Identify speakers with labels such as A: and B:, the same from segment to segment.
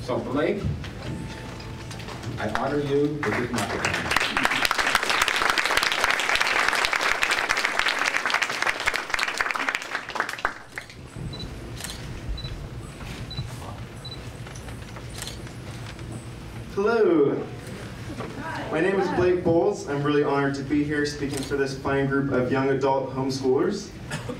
A: So Blake, I honor you with this microphone.
B: Hello. My name is Blake Boles. I'm really honored to be here speaking for this fine group of young adult homeschoolers.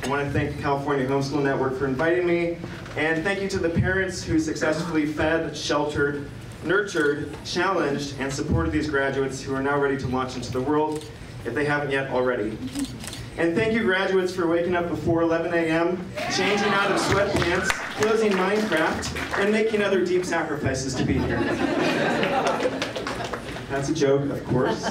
B: I want to thank the California Homeschool Network for inviting me, and thank you to the parents who successfully fed, sheltered, nurtured, challenged, and supported these graduates who are now ready to launch into the world, if they haven't yet already. And thank you, graduates, for waking up before 11 a.m., changing out of sweatpants, closing Minecraft, and making other deep sacrifices to be here. That's a joke, of course.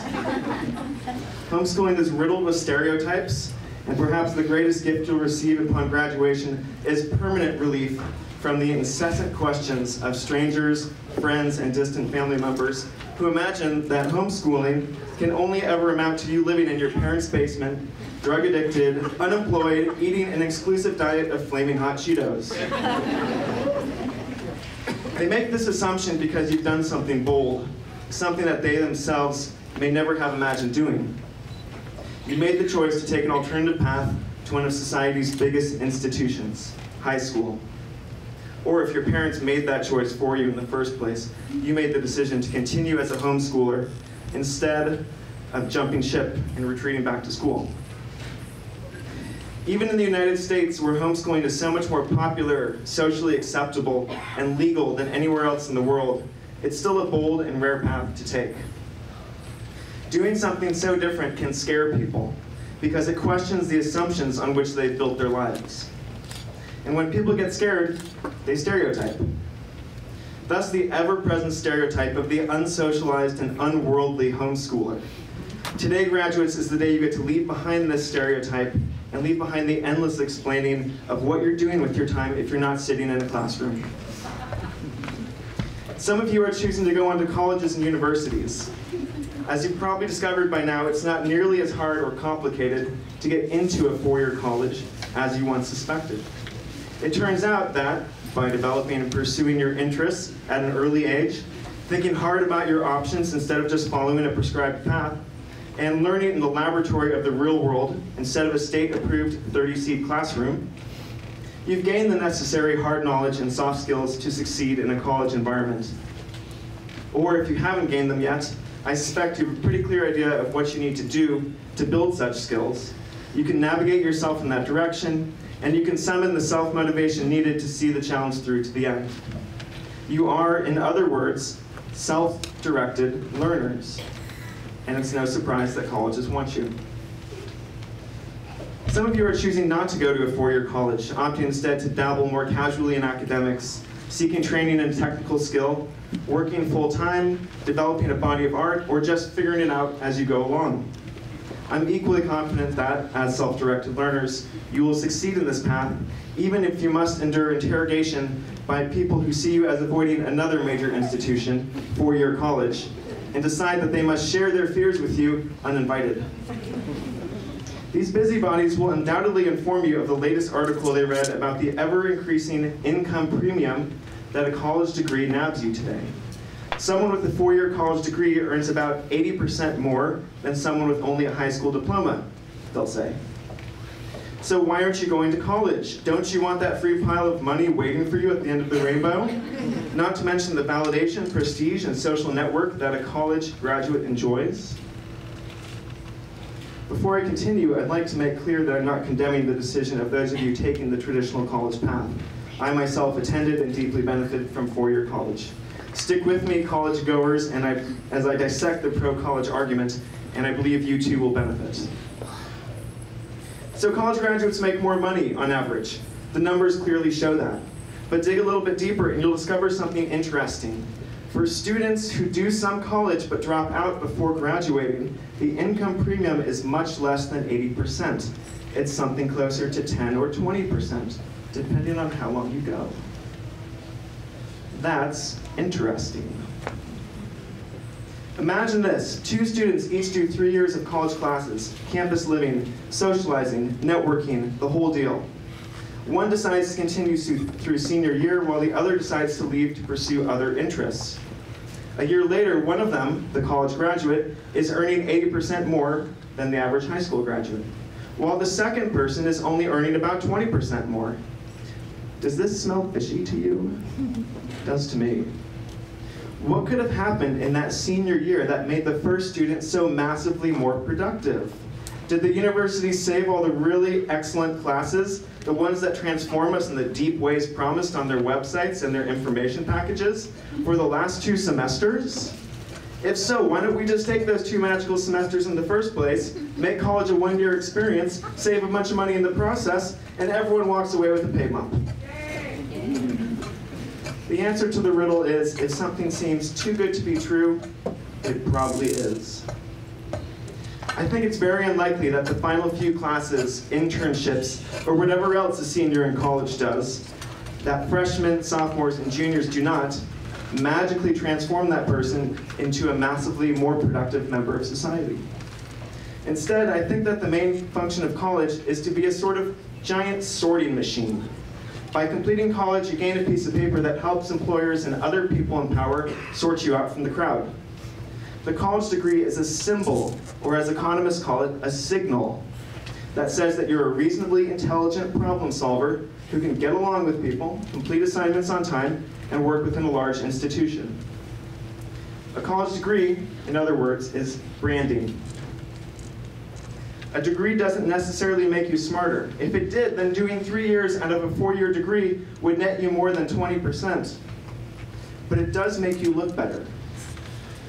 B: Homeschooling is riddled with stereotypes, and perhaps the greatest gift you'll receive upon graduation is permanent relief from the incessant questions of strangers, friends, and distant family members who imagine that homeschooling can only ever amount to you living in your parents' basement, drug-addicted, unemployed, eating an exclusive diet of flaming hot Cheetos. They make this assumption because you've done something bold, something that they themselves may never have imagined doing. You made the choice to take an alternative path to one of society's biggest institutions, high school. Or if your parents made that choice for you in the first place, you made the decision to continue as a homeschooler instead of jumping ship and retreating back to school. Even in the United States, where homeschooling is so much more popular, socially acceptable, and legal than anywhere else in the world, it's still a bold and rare path to take. Doing something so different can scare people because it questions the assumptions on which they've built their lives. And when people get scared, they stereotype. Thus the ever-present stereotype of the unsocialized and unworldly homeschooler. Today, graduates, is the day you get to leave behind this stereotype and leave behind the endless explaining of what you're doing with your time if you're not sitting in a classroom. Some of you are choosing to go on to colleges and universities. As you've probably discovered by now, it's not nearly as hard or complicated to get into a four-year college as you once suspected. It turns out that by developing and pursuing your interests at an early age, thinking hard about your options instead of just following a prescribed path, and learning in the laboratory of the real world instead of a state-approved 30-seat classroom, you've gained the necessary hard knowledge and soft skills to succeed in a college environment. Or if you haven't gained them yet, I suspect you have a pretty clear idea of what you need to do to build such skills. You can navigate yourself in that direction, and you can summon the self-motivation needed to see the challenge through to the end. You are, in other words, self-directed learners. And it's no surprise that colleges want you. Some of you are choosing not to go to a four-year college, opting instead to dabble more casually in academics, seeking training in technical skill, working full-time, developing a body of art, or just figuring it out as you go along. I'm equally confident that, as self-directed learners, you will succeed in this path, even if you must endure interrogation by people who see you as avoiding another major institution, four-year college, and decide that they must share their fears with you uninvited. These busybodies will undoubtedly inform you of the latest article they read about the ever-increasing income premium that a college degree nabs you today. Someone with a four-year college degree earns about 80% more than someone with only a high school diploma, they'll say. So why aren't you going to college? Don't you want that free pile of money waiting for you at the end of the rainbow? Not to mention the validation, prestige, and social network that a college graduate enjoys. Before I continue, I'd like to make clear that I'm not condemning the decision of those of you taking the traditional college path. I myself attended and deeply benefited from four-year college. Stick with me, college goers, and as I dissect the pro-college argument, and I believe you too will benefit. So college graduates make more money on average. The numbers clearly show that. But dig a little bit deeper and you'll discover something interesting. For students who do some college but drop out before graduating, the income premium is much less than 80%. It's something closer to 10 or 20%, depending on how long you go. That's interesting. Imagine this, two students each do 3 years of college classes, campus living, socializing, networking, the whole deal. One decides to continue through senior year, while the other decides to leave to pursue other interests. A year later, one of them, the college graduate, is earning 80% more than the average high school graduate, while the second person is only earning about 20% more. Does this smell fishy to you? It does to me. What could have happened in that senior year that made the first student so massively more productive? Did the university save all the really excellent classes, the ones that transform us in the deep ways promised on their websites and their information packages, for the last 2 semesters? If so, why don't we just take those 2 magical semesters in the first place, make college a 1-year experience, save a bunch of money in the process, and everyone walks away with a pay bump? The answer to the riddle is, if something seems too good to be true, it probably is. I think it's very unlikely that the final few classes, internships, or whatever else a senior in college does, that freshmen, sophomores, and juniors do not, magically transform that person into a massively more productive member of society. Instead, I think that the main function of college is to be a sort of giant sorting machine. By completing college, you gain a piece of paper that helps employers and other people in power sort you out from the crowd. The college degree is a symbol, or as economists call it, a signal, that says that you're a reasonably intelligent problem solver who can get along with people, complete assignments on time, and work within a large institution. A college degree, in other words, is branding. A degree doesn't necessarily make you smarter. If it did, then doing 3 years out of a 4-year degree would net you more than 20%. But it does make you look better.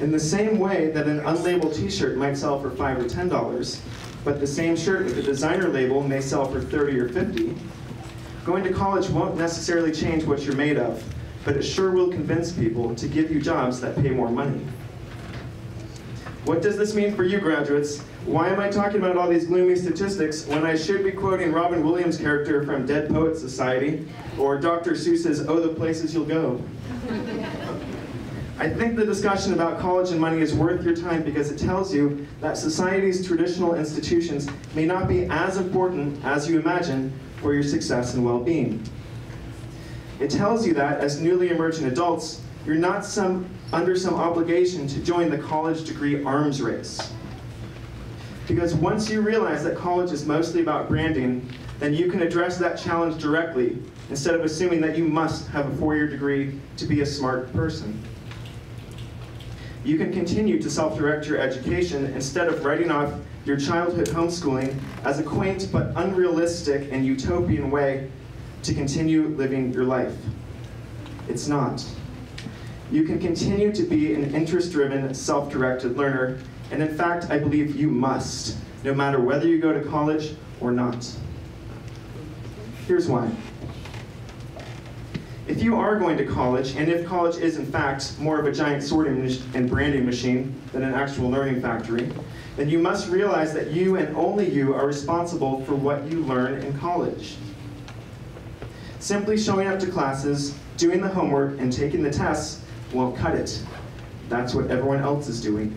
B: In the same way that an unlabeled t-shirt might sell for $5 or $10, but the same shirt with a designer label may sell for $30 or $50, going to college won't necessarily change what you're made of, but it sure will convince people to give you jobs that pay more money. What does this mean for you graduates? Why am I talking about all these gloomy statistics when I should be quoting Robin Williams' character from Dead Poets Society, or Dr. Seuss's Oh, the Places You'll Go? I think the discussion about college and money is worth your time because it tells you that society's traditional institutions may not be as important as you imagine for your success and well-being. It tells you that, as newly emergent adults, you're not under some obligation to join the college degree arms race. Because once you realize that college is mostly about branding, then you can address that challenge directly, instead of assuming that you must have a 4-year degree to be a smart person. You can continue to self-direct your education instead of writing off your childhood homeschooling as a quaint but unrealistic and utopian way to continue living your life. It's not. You can continue to be an interest-driven, self-directed learner, and in fact, I believe you must, no matter whether you go to college or not. Here's why. If you are going to college, and if college is in fact more of a giant sorting and branding machine than an actual learning factory, then you must realize that you and only you are responsible for what you learn in college. Simply showing up to classes, doing the homework, and taking the tests won't cut it. That's what everyone else is doing.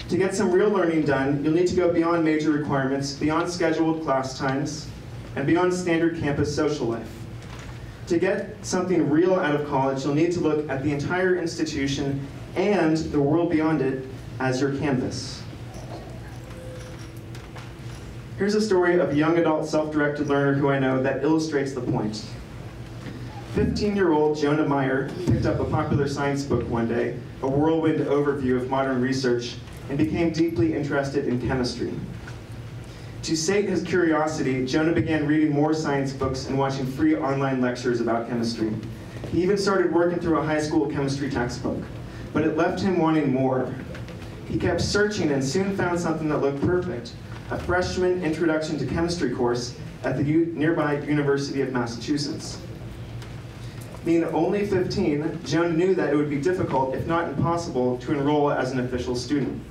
B: To get some real learning done, you'll need to go beyond major requirements, beyond scheduled class times, and beyond standard campus social life. To get something real out of college, you'll need to look at the entire institution and the world beyond it as your canvas. Here's a story of a young adult self-directed learner who I know that illustrates the point. 15-year-old Jonah Meyer picked up a popular science book one day, a whirlwind overview of modern research, and became deeply interested in chemistry. To sate his curiosity, Jonah began reading more science books and watching free online lectures about chemistry. He even started working through a high school chemistry textbook, but it left him wanting more. He kept searching and soon found something that looked perfect, a freshman introduction to chemistry course at the nearby University of Massachusetts. Being only 15, Jonah knew that it would be difficult, if not impossible, to enroll as an official student.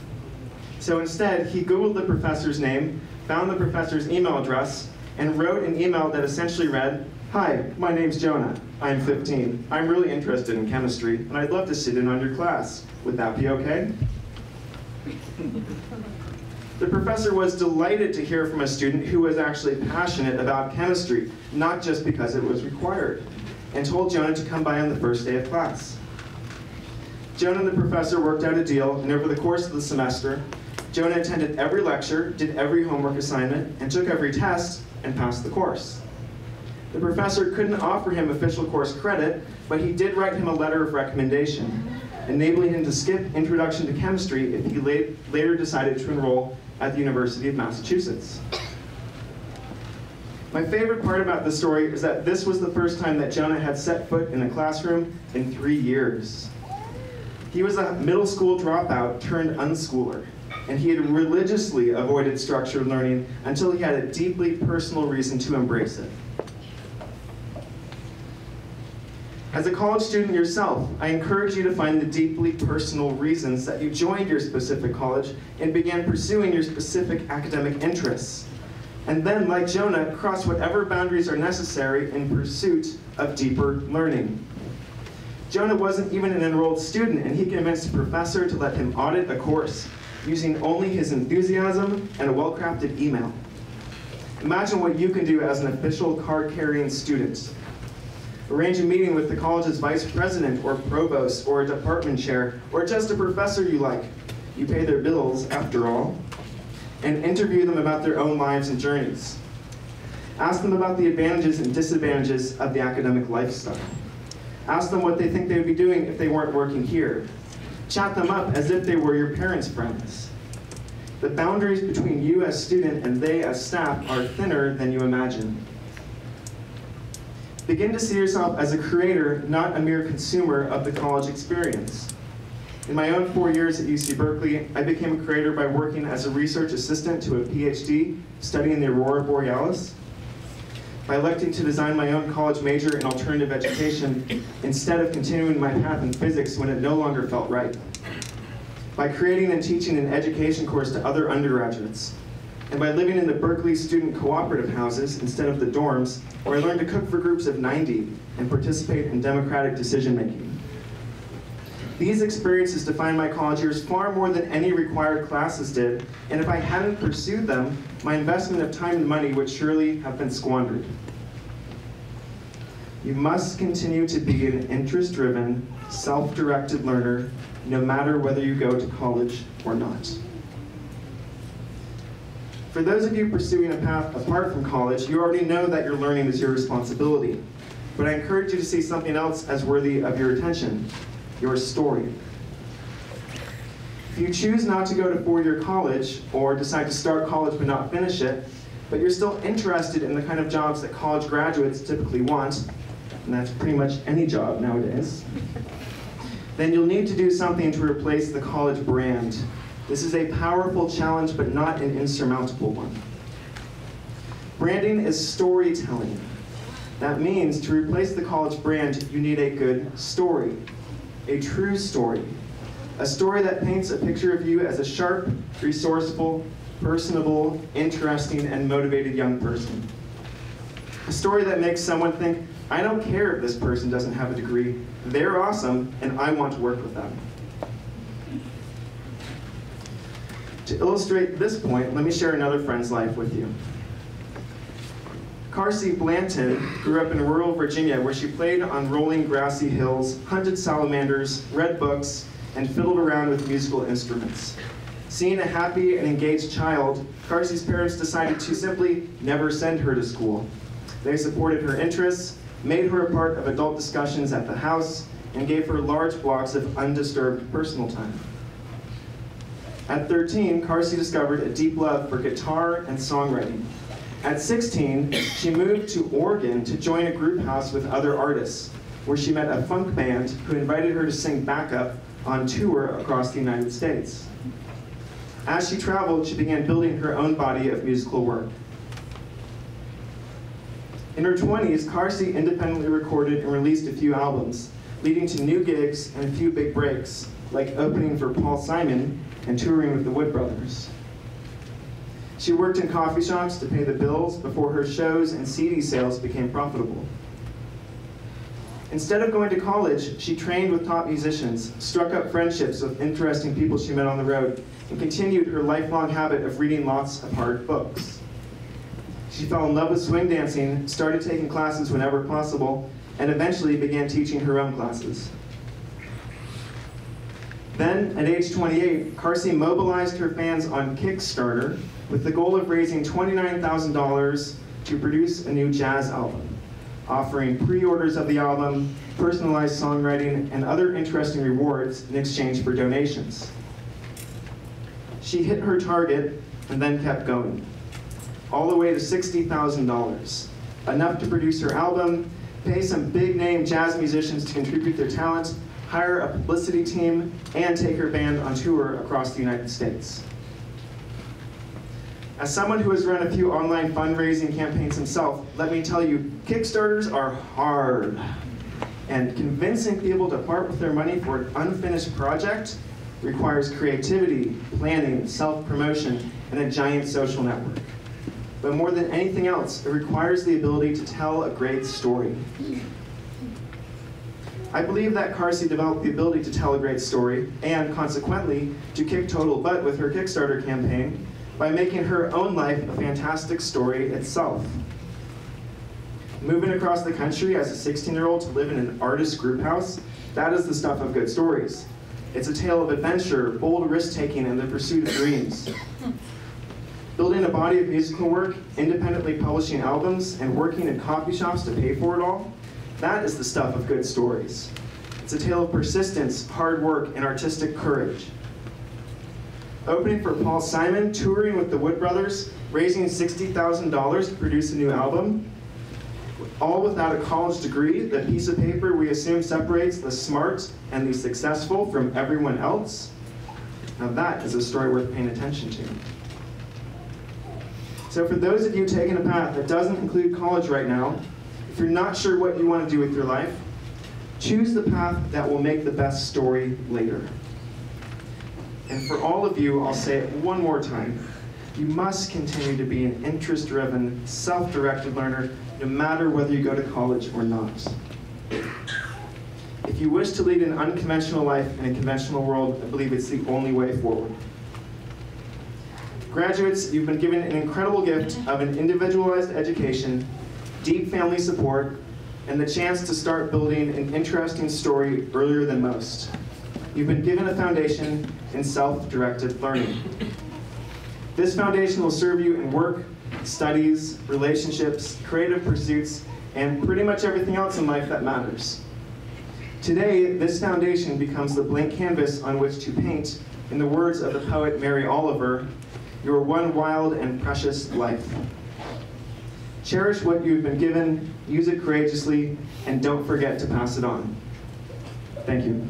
B: So instead, he Googled the professor's name, found the professor's email address, and wrote an email that essentially read, "Hi, my name's Jonah. I'm 15. I'm really interested in chemistry, and I'd love to sit in on your class. Would that be okay?" The professor was delighted to hear from a student who was actually passionate about chemistry, not just because it was required, and told Jonah to come by on the first day of class. Jonah and the professor worked out a deal, and over the course of the semester, Jonah attended every lecture, did every homework assignment, and took every test, and passed the course. The professor couldn't offer him official course credit, but he did write him a letter of recommendation, enabling him to skip Introduction to Chemistry if he later decided to enroll at the University of Massachusetts. My favorite part about this story is that this was the first time that Jonah had set foot in a classroom in 3 years. He was a middle school dropout turned unschooler, and he had religiously avoided structured learning until he had a deeply personal reason to embrace it. As a college student yourself, I encourage you to find the deeply personal reasons that you joined your specific college and began pursuing your specific academic interests. And then, like Jonah, cross whatever boundaries are necessary in pursuit of deeper learning. Jonah wasn't even an enrolled student, and he convinced a professor to let him audit a course using only his enthusiasm and a well-crafted email. Imagine what you can do as an official card-carrying student. Arrange a meeting with the college's vice president or provost or a department chair or just a professor you like. You pay their bills, after all. And interview them about their own lives and journeys. Ask them about the advantages and disadvantages of the academic lifestyle. Ask them what they think they would be doing if they weren't working here. Chat them up as if they were your parents' friends. The boundaries between you as student and they as staff are thinner than you imagine. Begin to see yourself as a creator, not a mere consumer of the college experience. In my own 4 years at UC Berkeley, I became a creator by working as a research assistant to a PhD studying the aurora borealis, by electing to design my own college major in alternative education instead of continuing my path in physics when it no longer felt right, by creating and teaching an education course to other undergraduates, and by living in the Berkeley student cooperative houses instead of the dorms, where I learned to cook for groups of 90 and participate in democratic decision-making. These experiences defined my college years far more than any required classes did, and if I hadn't pursued them, my investment of time and money would surely have been squandered. You must continue to be an interest-driven, self-directed learner, no matter whether you go to college or not. For those of you pursuing a path apart from college, you already know that your learning is your responsibility. But I encourage you to see something else as worthy of your attention: your story. If you choose not to go to four-year college, or decide to start college but not finish it, but you're still interested in the kind of jobs that college graduates typically want, and that's pretty much any job nowadays, then you'll need to do something to replace the college brand. This is a powerful challenge, but not an insurmountable one. Branding is storytelling. That means to replace the college brand, you need a good story, a true story, a story that paints a picture of you as a sharp, resourceful, personable, interesting, and motivated young person. A story that makes someone think, I don't care if this person doesn't have a degree, they're awesome, and I want to work with them. To illustrate this point, let me share another friend's life with you. Carsey Blanton grew up in rural Virginia, where she played on rolling grassy hills, hunted salamanders, read books, and fiddled around with musical instruments. Seeing a happy and engaged child, Carsey's parents decided to simply never send her to school. They supported her interests, made her a part of adult discussions at the house, and gave her large blocks of undisturbed personal time. At 13, Carsey discovered a deep love for guitar and songwriting. At 16, she moved to Oregon to join a group house with other artists, where she met a funk band who invited her to sing backup on tour across the United States. As she traveled, she began building her own body of musical work. In her 20s, Carsey independently recorded and released a few albums, leading to new gigs and a few big breaks, like opening for Paul Simon and touring with the Wood Brothers. She worked in coffee shops to pay the bills before her shows and CD sales became profitable. In Instead of going to college, she trained with top musicians, struck up friendships with interesting people she met on the road, and continued her lifelong habit of reading lots of hard books. She fell in love with swing dancing, started taking classes whenever possible, and eventually began teaching her own classes. Then, at age 28, Carsey mobilized her fans on Kickstarter with the goal of raising $29,000 to produce a new jazz album, offering pre-orders of the album, personalized songwriting, and other interesting rewards in exchange for donations. She hit her target and then kept going, all the way to $60,000, enough to produce her album, pay some big-name jazz musicians to contribute their talent, hire a publicity team, and take her band on tour across the United States. As someone who has run a few online fundraising campaigns himself, let me tell you, Kickstarters are hard. And convincing people to part with their money for an unfinished project requires creativity, planning, self-promotion, and a giant social network. But more than anything else, it requires the ability to tell a great story. I believe that Carsey developed the ability to tell a great story, and consequently, to kick total butt with her Kickstarter campaign, by making her own life a fantastic story itself. Moving across the country as a 16-year-old to live in an artist group house, that is the stuff of good stories. It's a tale of adventure, bold risk-taking, and the pursuit of dreams. Building a body of musical work, independently publishing albums, and working in coffee shops to pay for it all, that is the stuff of good stories. It's a tale of persistence, hard work, and artistic courage. Opening for Paul Simon, touring with the Wood Brothers, raising $60,000 to produce a new album, all without a college degree, the piece of paper we assume separates the smart and the successful from everyone else. Now that is a story worth paying attention to. So for those of you taking a path that doesn't include college right now, if you're not sure what you want to do with your life, choose the path that will make the best story later. And for all of you, I'll say it one more time. You must continue to be an interest-driven, self-directed learner, no matter whether you go to college or not. If you wish to lead an unconventional life in a conventional world, I believe it's the only way forward. Graduates, you've been given an incredible gift of an individualized education, deep family support, and the chance to start building an interesting story earlier than most. You've been given a foundation in self-directed learning. This foundation will serve you in work, studies, relationships, creative pursuits, and pretty much everything else in life that matters. Today, this foundation becomes the blank canvas on which to paint, in the words of the poet Mary Oliver, your one wild and precious life. Cherish what you've been given, use it courageously, and don't forget to pass it on. Thank you.